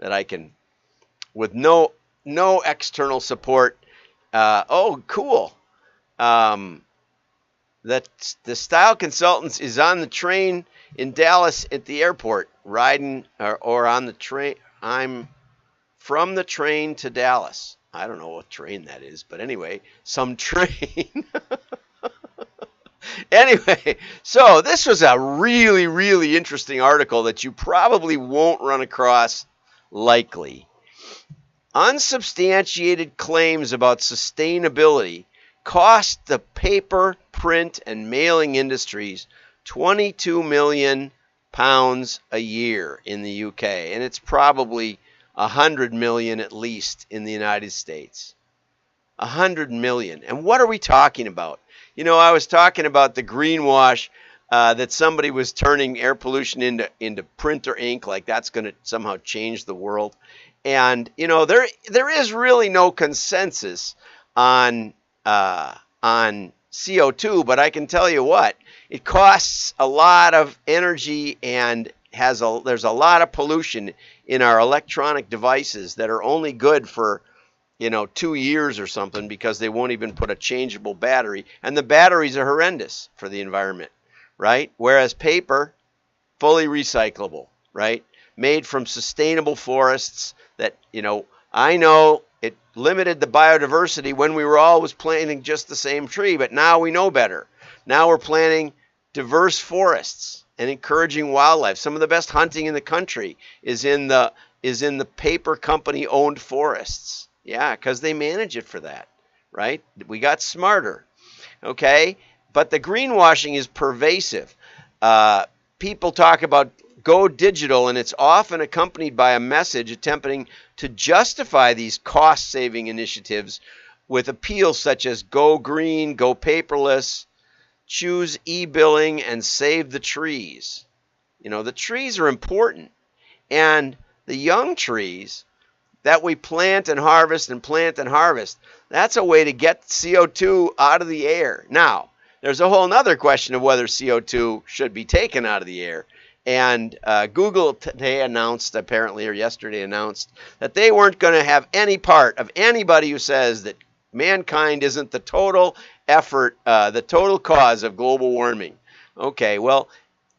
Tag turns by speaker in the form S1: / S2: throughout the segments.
S1: that I can, with no external support. Oh, cool. That the Style Consultants is on the train in Dallas at the airport, riding or on the train. I'm from the train to Dallas. I don't know what train that is, but anyway, some train. Anyway, so this was a really, really interesting article that you probably won't run across likely. Unsubstantiated claims about sustainability cost the paper, print, and mailing industries £22 million a year in the UK, and it's probably 100 million at least in the United States. 100 million. And what are we talking about? You know, I was talking about the greenwash, that somebody was turning air pollution into printer ink, like that's going to somehow change the world. And, you know, there is really no consensus on CO2, but I can tell you what, it costs a lot of energy and there's a lot of pollution in our electronic devices that are only good for, 2 years or something, because they won't even put a changeable battery, and the batteries are horrendous for the environment, right? Whereas paper, fully recyclable, right? Made from sustainable forests that, I know it limited the biodiversity when we were always planting just the same tree, but now we know better. Now we're planting diverse forests and encouraging wildlife. Some of the best hunting in the country is in the paper company owned forests. Yeah, because they manage it for that, right? We got smarter, okay? But the greenwashing is pervasive. People talk about go digital, and it's often accompanied by a message attempting to justify these cost-saving initiatives with appeals such as go green, go paperless, choose e-billing, and save the trees. The trees are important, and the young trees that we plant and harvest, that's a way to get CO2 out of the air. Now, there's a whole other question of whether CO2 should be taken out of the air. And Google today announced, apparently, or yesterday announced, that they weren't going to have any part of anybody who says that mankind isn't the total effort, the total cause of global warming. Okay, well,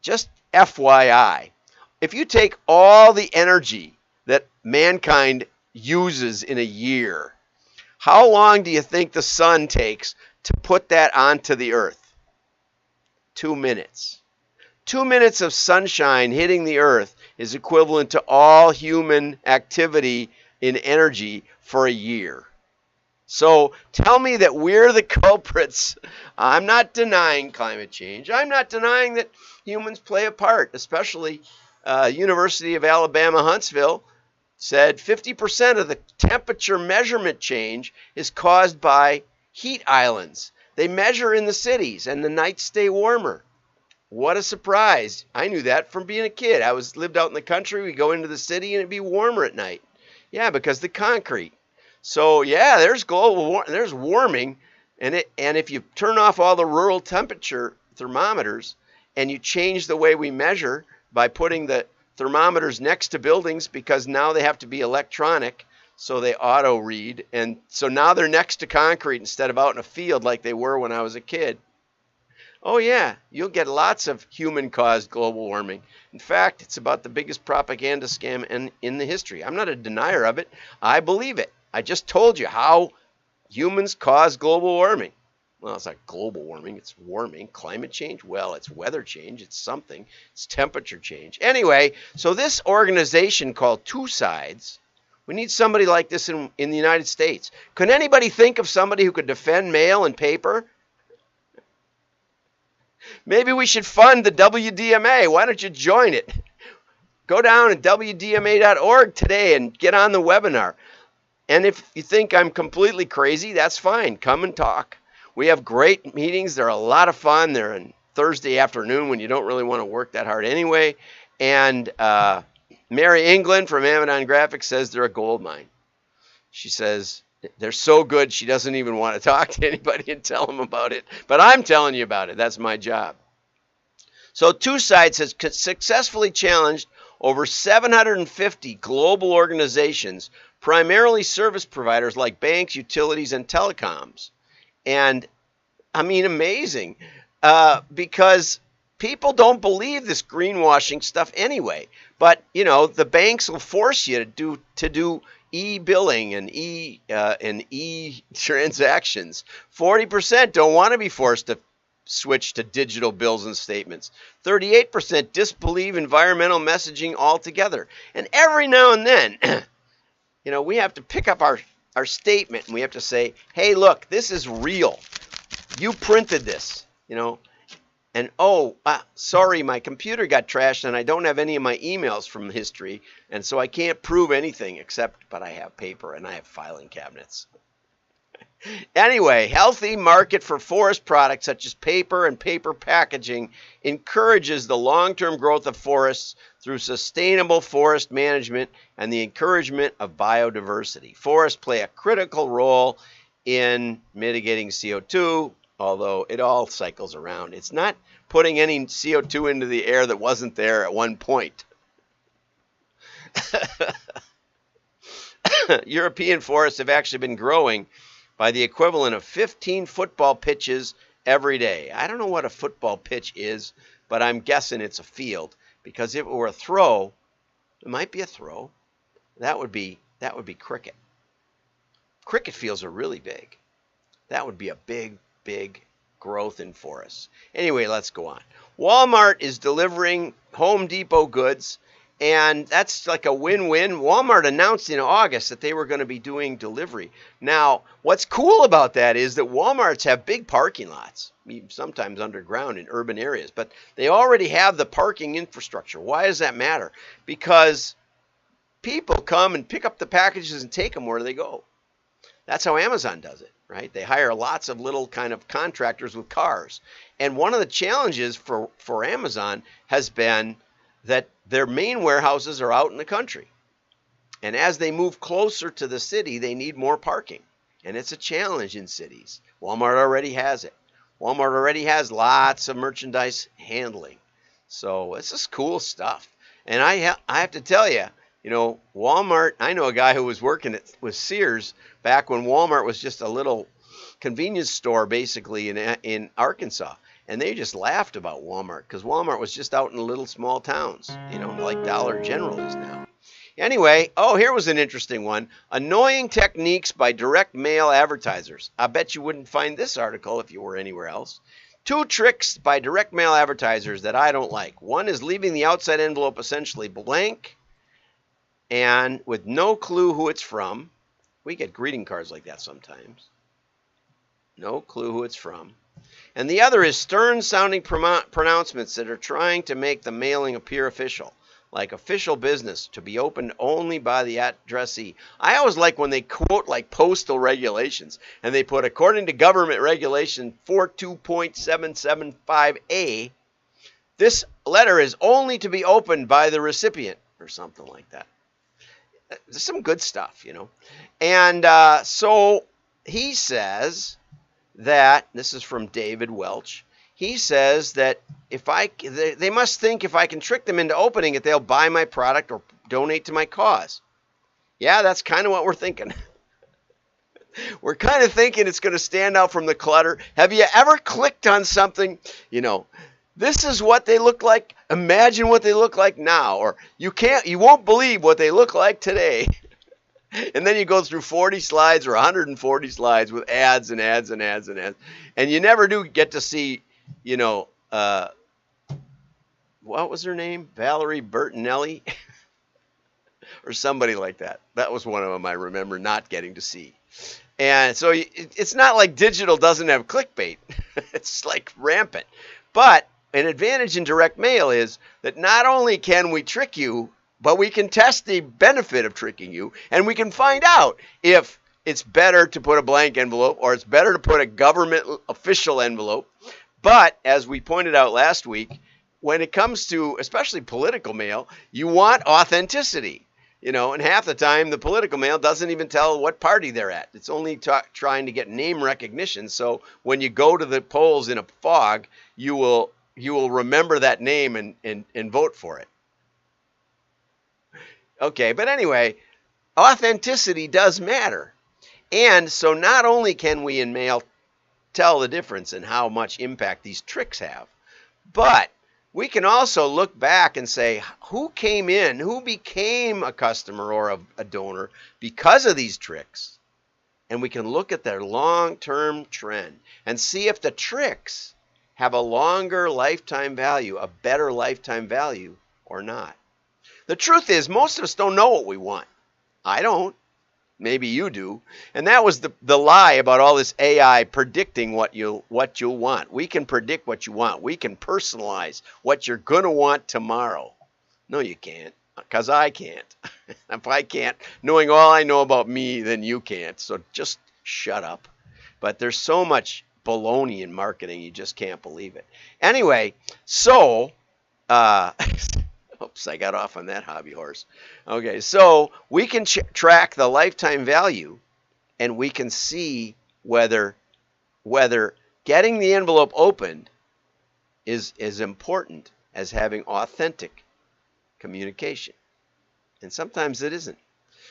S1: just FYI, if you take all the energy that mankind uses in a year, how long do you think the sun takes to put that onto the earth? 2 minutes. 2 minutes of sunshine hitting the earth is equivalent to all human activity in energy for a year. So tell me that we're the culprits. I'm not denying climate change. I'm not denying that humans play a part, especially University of Alabama, Huntsville said 50% of the temperature measurement change is caused by heat islands. They measure in the cities and the nights stay warmer. What a surprise. I knew that from being a kid. I lived out in the country. We go into the city and it'd be warmer at night. Yeah, because the concrete. So yeah, there's there's warming, and if you turn off all the rural temperature thermometers and you change the way we measure by putting the thermometers next to buildings, because now they have to be electronic, so they auto read, and so now they're next to concrete instead of out in a field like they were when I was a kid. Oh yeah, you'll get lots of human-caused global warming. In fact, it's about the biggest propaganda scam in the history. I'm not a denier of it. I believe it. I just told you how humans cause global warming. Well, it's not global warming. It's warming. Climate change? Well, it's weather change. It's something. It's temperature change. Anyway, so this organization called Two Sides, we need somebody like this in the United States. Could anybody think of somebody who could defend mail and paper? Maybe we should fund the WDMA. Why don't you join it? Go down to WDMA.org today and get on the webinar. And if you think I'm completely crazy, that's fine. Come and talk. We have great meetings. They're a lot of fun. They're on Thursday afternoon when you don't really want to work that hard anyway. And Mary England from Amazon Graphics says they're a gold mine. She says they're so good she doesn't even want to talk to anybody and tell them about it. But I'm telling you about it. That's my job. So Two Sides has successfully challenged over 750 global organizations, primarily service providers like banks, utilities, and telecoms. And I mean, amazing, because people don't believe this greenwashing stuff anyway. But the banks will force you to do e-billing and e-transactions. 40% don't want to be forced to switch to digital bills and statements. 38% disbelieve environmental messaging altogether. And every now and then, we have to pick up our statement and we have to say, hey, look, this is real. You printed this, and sorry, my computer got trashed and I don't have any of my emails from history, and so I can't prove anything but I have paper and I have filing cabinets. Anyway, healthy market for forest products such as paper and paper packaging encourages the long-term growth of forests through sustainable forest management and the encouragement of biodiversity. Forests play a critical role in mitigating CO2, although it all cycles around. It's not putting any CO2 into the air that wasn't there at one point. European forests have actually been growing by the equivalent of 15 football pitches every day. I don't know what a football pitch is, but I'm guessing it's a field, because if it were a throw, it might be a throw. That would be cricket. Cricket fields are really big. That would be a big growth in forests. Anyway, let's go on. Walmart is delivering Home Depot goods, and that's like a win-win. Walmart announced in August that they were going to be doing delivery. Now, what's cool about that is that Walmarts have big parking lots, sometimes underground in urban areas, but they already have the parking infrastructure. Why does that matter? Because people come and pick up the packages and take them where they go. That's how Amazon does it, right? They hire lots of little kind of contractors with cars. And one of the challenges for Amazon has been that their main warehouses are out in the country. And as they move closer to the city, they need more parking. And it's a challenge in cities. Walmart already has it. Walmart already has lots of merchandise handling. So this is cool stuff. And I have to tell you, Walmart, I know a guy who was working with Sears back when Walmart was just a little convenience store basically in Arkansas. And they just laughed about Walmart because Walmart was just out in little small towns, like Dollar General is now. Anyway, here was an interesting one. Annoying techniques by direct mail advertisers. I bet you wouldn't find this article if you were anywhere else. 2 tricks by direct mail advertisers that I don't like. One is leaving the outside envelope essentially blank and with no clue who it's from. We get greeting cards like that sometimes. No clue who it's from. And the other is stern-sounding pronouncements that are trying to make the mailing appear official, like official business to be opened only by the addressee. I always like when they quote like postal regulations, and they put, according to government regulation 42.775A, this letter is only to be opened by the recipient, or something like that. There's some good stuff, And so he says that, this is from David Welch, he says that they must think if I can trick them into opening it, they'll buy my product or donate to my cause. Yeah, that's kind of what we're thinking. We're kind of thinking it's going to stand out from the clutter. Have you ever clicked on something, this is what they look like, imagine what they look like now, or you won't believe what they look like today. And then you go through 40 slides or 140 slides with ads and ads and ads and ads. And you never do get to see, what was her name? Valerie Bertinelli? Or somebody like that. That was one of them I remember not getting to see. And so it's not like digital doesn't have clickbait. It's like rampant. But an advantage in direct mail is that not only can we trick you, but we can test the benefit of tricking you, and we can find out if it's better to put a blank envelope or it's better to put a government official envelope. But as we pointed out last week, when it comes to especially political mail, you want authenticity. And half the time the political mail doesn't even tell what party they're at. It's only trying to get name recognition. So when you go to the polls in a fog, you will remember that name and vote for it. Okay, but anyway, authenticity does matter. And so not only can we in mail tell the difference in how much impact these tricks have, but we can also look back and say who came in, who became a customer or a donor because of these tricks. And we can look at their long-term trend and see if the tricks have a longer lifetime value, a better lifetime value or not. The truth is, most of us don't know what we want. I don't. Maybe you do. And that was the lie about all this AI predicting what you'll want. We can predict what you want. We can personalize what you're going to want tomorrow. No, you can't, because I can't. If I can't, knowing all I know about me, then you can't. So just shut up. But there's so much baloney in marketing, you just can't believe it. Anyway, so oops, I got off on that hobby horse. Okay, so we can track the lifetime value, and we can see whether getting the envelope opened is as important as having authentic communication. And sometimes it isn't.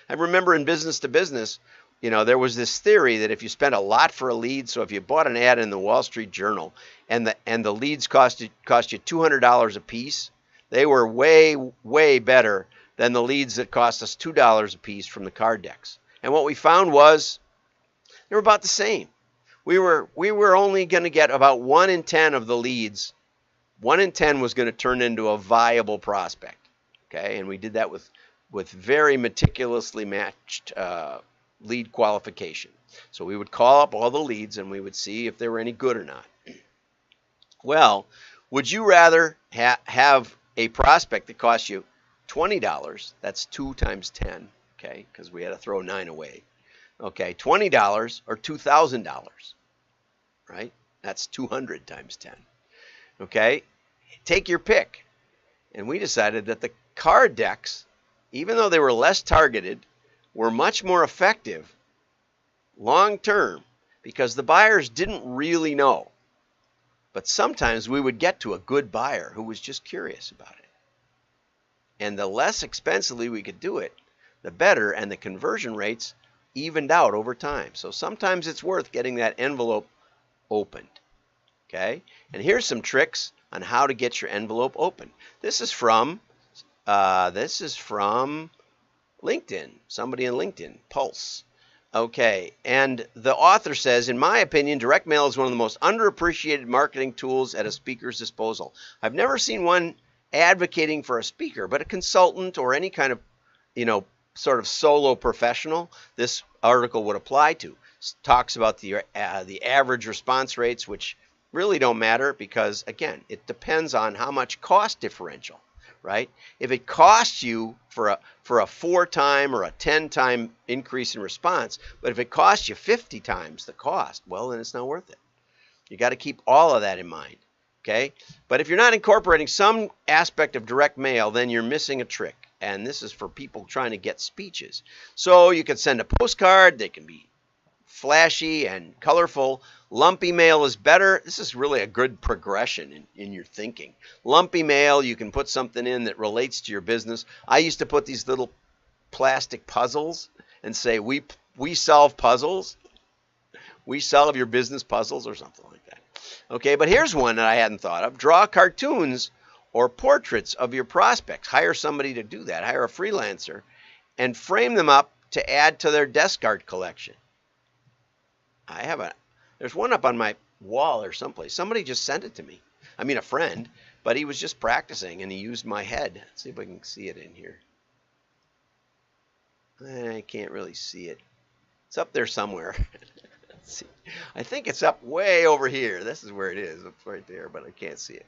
S1: I remember in business to business, there was this theory that if you spent a lot for a lead, so if you bought an ad in the Wall Street Journal and the leads cost you $200 a piece, they were way, way better than the leads that cost us $2 a piece from the card decks. And what we found was they were about the same. We were only going to get about 1 in 10 of the leads. 1 in 10 was going to turn into a viable prospect. Okay, and we did that with very meticulously matched lead qualification. So we would call up all the leads and we would see if they were any good or not. Well, would you rather have a prospect that costs you $20, that's 2 times 10, okay, because we had to throw 9 away. Okay, $20 or $2,000, right? That's 200 times 10. Okay, take your pick. And we decided that the card decks, even though they were less targeted, were much more effective long term because the buyers didn't really know. But sometimes we would get to a good buyer who was just curious about it. And the less expensively we could do it, the better, and the conversion rates evened out over time. So sometimes it's worth getting that envelope opened. Okay? And here's some tricks on how to get your envelope open. This is from LinkedIn, somebody in LinkedIn, Pulse. Okay, and the author says, in my opinion, direct mail is one of the most underappreciated marketing tools at a speaker's disposal. I've never seen one advocating for a speaker, but a consultant or any kind of, sort of solo professional, this article would apply to. Talks about the average response rates, which really don't matter because, again, it depends on how much cost differential. Right? If it costs you for a 4-time or a 10-time increase in response, but if it costs you 50 times the cost, well, then it's not worth it. You got to keep all of that in mind. Okay? But if you're not incorporating some aspect of direct mail, then you're missing a trick. And this is for people trying to get speeches. So you could send a postcard. They can be flashy and colorful. Lumpy mail is better. This is really a good progression in your thinking. Lumpy mail, you can put something in that relates to your business. I used to put these little plastic puzzles and say, we solve puzzles. We solve your business puzzles or something like that. Okay, but here's one that I hadn't thought of. Draw cartoons or portraits of your prospects. Hire somebody to do that. Hire a freelancer and frame them up to add to their desk art collection. There's one up on my wall or someplace. Somebody just sent it to me. I mean, a friend, but he was just practicing and he used my head. Let's see if I can see it in here. I can't really see it. It's up there somewhere. Let's see. I think it's up way over here. This is where it is. It's right there, but I can't see it.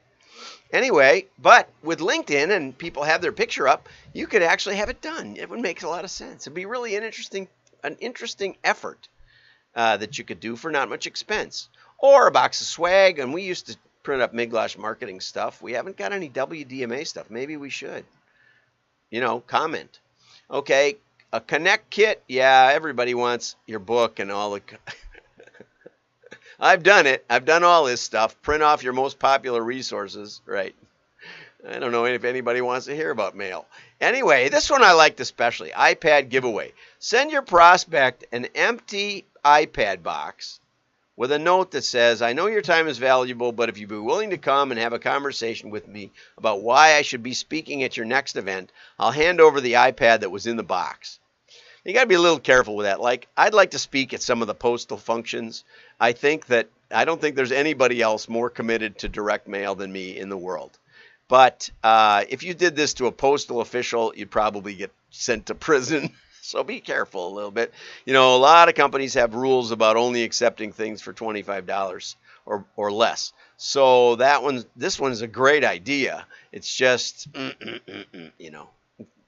S1: Anyway, but with LinkedIn and people have their picture up, you could actually have it done. It would make a lot of sense. It'd be really an interesting effort that you could do for not much expense. Or a box of swag, and we used to print up Miglash marketing stuff. We haven't got any WDMA stuff. Maybe we should. Comment. Okay, a Connect kit. Yeah, everybody wants your book and all the... I've done it. I've done all this stuff. Print off your most popular resources, right? I don't know if anybody wants to hear about mail. Anyway, this one I liked especially. iPad giveaway. Send your prospect an empty iPad box with a note that says, I know your time is valuable, but if you'd be willing to come and have a conversation with me about why I should be speaking at your next event, I'll hand over the iPad that was in the box. You got to be a little careful with that. Like, I'd like to speak at some of the postal functions. I don't think there's anybody else more committed to direct mail than me in the world. But if you did this to a postal official, you'd probably get sent to prison. So be careful a little bit. You know, a lot of companies have rules about only accepting things for $25 or less. So this one is a great idea. It's just, you know,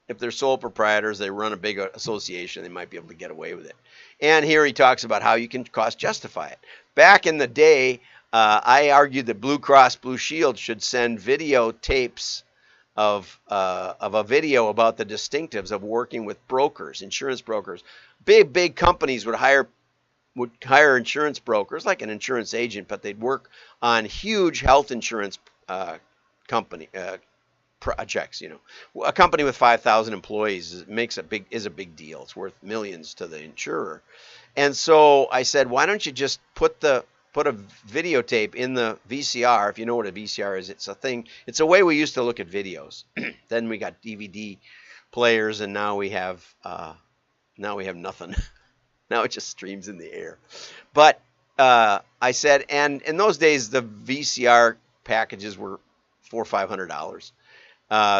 S1: if they're sole proprietors, they run a big association, they might be able to get away with it. And here he talks about how you can cost justify it. Back in the day, I argued that Blue Cross Blue Shield should send videotapes of a video about the distinctives of working with brokers, insurance brokers. Big companies would hire insurance brokers, like an insurance agent, but they'd work on huge health insurance projects. You know, a company with 5,000 employees is a big deal. It's worth millions to the insurer. And so I said, why don't you just put a videotape in the VCR? If you know what a VCR is, it's a thing. It's a way we used to look at videos. Then we got DVD players, and now we have nothing. Now it just streams in the air. But I said, and in those days the VCR packages were $400 or $500.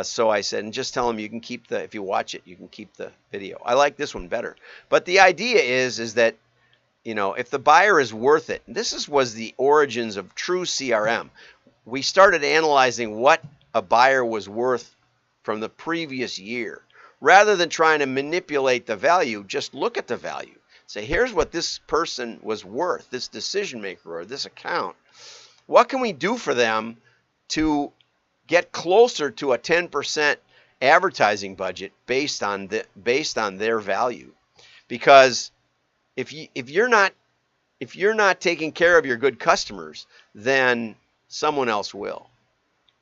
S1: So I said, and just tell them you can keep if you watch it, you can keep the video. I like this one better. But the idea is that, you know, if the buyer is worth it, was the origins of true CRM. We started analyzing what a buyer was worth from the previous year. Rather than trying to manipulate the value, just look at the value. Say, here's what this person was worth, this decision maker or this account. What can we do for them to get closer to a 10% advertising budget based on their value? Because if you're not taking care of your good customers, then someone else will.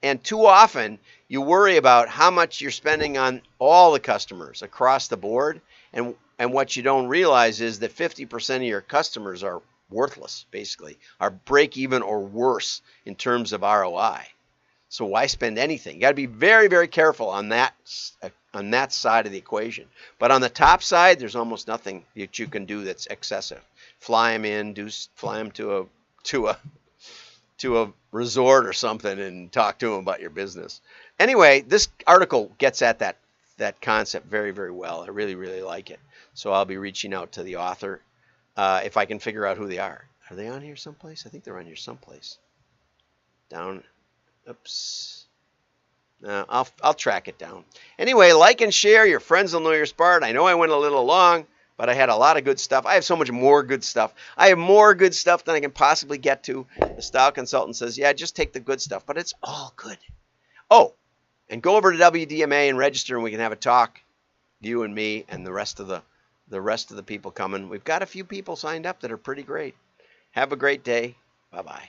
S1: And too often you worry about how much you're spending on all the customers across the board, and what you don't realize is that 50% of your customers are worthless, basically, are break even or worse in terms of ROI. So why spend anything? You got to be very, very careful on that side of the equation. But on the top side, there's almost nothing that you can do that's excessive. Fly them to a resort or something and talk to them about your business. Anyway, this article gets at that concept very, very well. I really, really like it. So I'll be reaching out to the author if I can figure out who they are. Are they on here someplace? I think they're on here someplace. Down. Oops. No, I'll track it down. Anyway, like and share. Your friends will know you're smart. I know I went a little long, but I had a lot of good stuff. I have so much more good stuff. I have more good stuff than I can possibly get to. The style consultant says, yeah, just take the good stuff, but it's all good. Oh, and go over to WDMA and register, and we can have a talk, you and me and the rest of the people coming. We've got a few people signed up that are pretty great. Have a great day. Bye-bye.